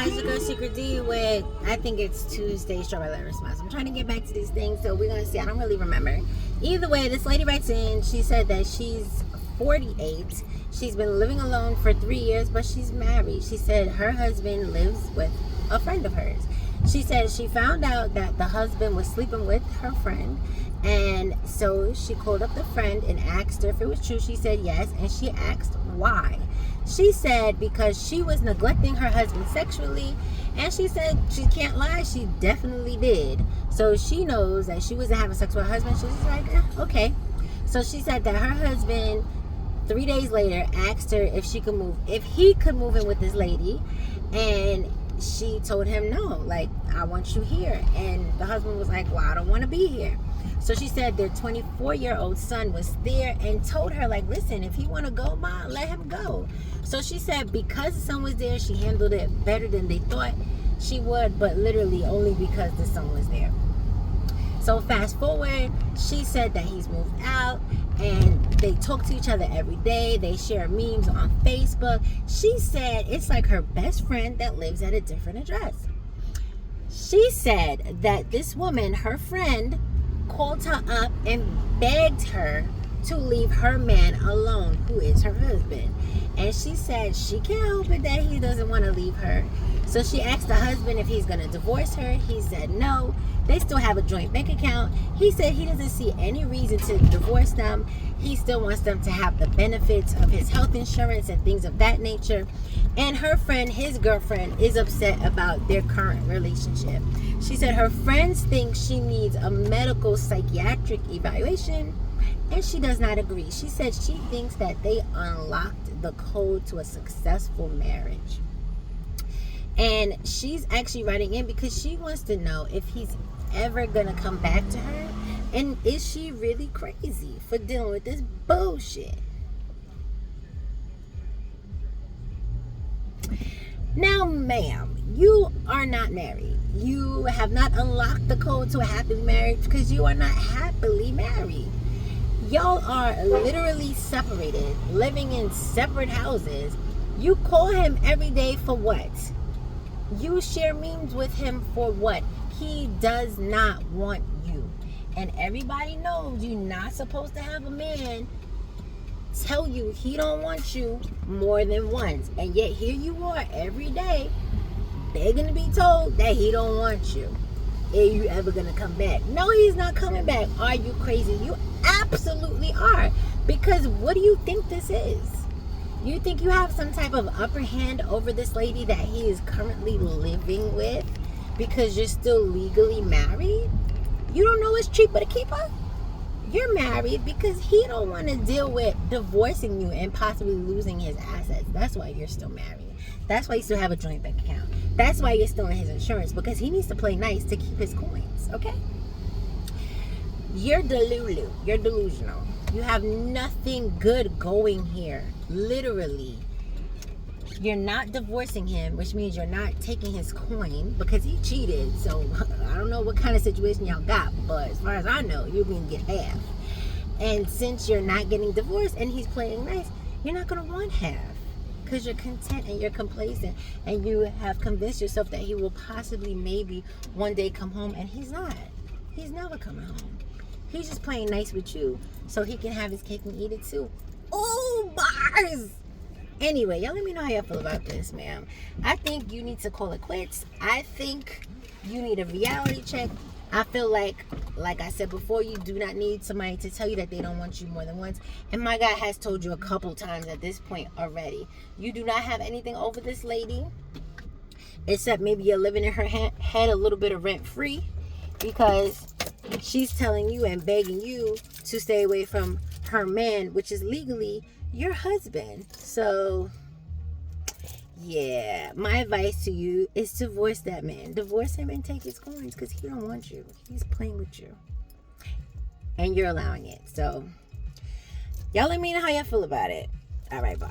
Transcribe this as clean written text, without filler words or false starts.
guys, your girl SeekretD with, I think it's Tuesday Strawberry Letter Response. I'm trying to get back to these things, so we're going to see. I don't really remember. Either way, this lady writes in. She said that she's 48. She's been living alone for 3 years, but she's married. She said her husband lives with a friend of hers. She said she found out that the husband was sleeping with her friend, and so she called up the friend and asked her if it was true. She said yes, and she asked why. She said because she was neglecting her husband sexually, and she said she can't lie, she definitely did. So she knows that she wasn't having sex with her husband. She was like, okay. So she said that her husband 3 days later asked her if he could move in with this lady, and she told him no, like, I want you here. And the husband was like, well, I don't want to be here. So she said their 24-year-old son was there and told her, like, listen, if he want to go, Ma, let him go. So she said because the son was there, she handled it better than they thought she would, but literally only because the son was there. So fast forward, she said that he's moved out and they talk to each other every day. They share memes on Facebook. She said it's like her best friend that lives at a different address. She said that this woman, her friend, called her up and begged her to leave her man alone, who is her husband. And she said she can't help it that he doesn't want to leave her. So she asked the husband if he's going to divorce her. He said no. They still have a joint bank account. He said he doesn't see any reason to divorce them. He still wants them to have the benefits of his health insurance and things of that nature. And her friend, his girlfriend, is upset about their current relationship. She said her friends think she needs a medical psychiatric evaluation, and she does not agree. She said she thinks that they unlocked the code to a successful marriage. And she's actually writing in because she wants to know if he's ever gonna come back to her, and is she really crazy for dealing with this bullshit. Now, ma'am, you are not married. You have not unlocked the code to a happy marriage because you are not happily married. Y'all are literally separated, living in separate houses. You call him every day for what? You share memes with him for what? He does not want you. And everybody knows you're not supposed to have a man tell you he don't want you more than once. And yet here you are every day begging to be told that he don't want you. Are you ever gonna come back? No, he's not coming back. Are you crazy? You absolutely are. Because what do you think this is? You think you have some type of upper hand over this lady that he is currently living with because you're still legally married? You don't know it's cheaper to keep her? You're married because he don't want to deal with divorcing you and possibly losing his assets. That's why you're still married. That's why you still have a joint bank account. That's why you're still in his insurance, because he needs to play nice to keep his coins, okay? You're delulu. You're delusional. You have nothing good going here. Literally. You're not divorcing him, which means you're not taking his coin because he cheated. So I don't know what kind of situation y'all got, but as far as I know, you're going to get half. And since you're not getting divorced and he's playing nice, you're not going to want half because you're content and you're complacent and you have convinced yourself that he will possibly maybe one day come home, and he's not. He's never coming home. He's just playing nice with you so he can have his cake and eat it too. Oh, bars! Anyway, y'all let me know how y'all feel about this, ma'am. I think you need to call it quits. I think you need a reality check. I feel like I said before, you do not need somebody to tell you that they don't want you more than once. And my guy has told you a couple times at this point already. You do not have anything over this lady, except maybe you're living in her head a little bit of rent free, because she's telling you and begging you to stay away from her man, which is legally your husband. So yeah, my advice to you is to divorce that man. Divorce him and take his coins, because he don't want you. He's playing with you and you're allowing it. So y'all let me know how y'all feel about it. All right, bye.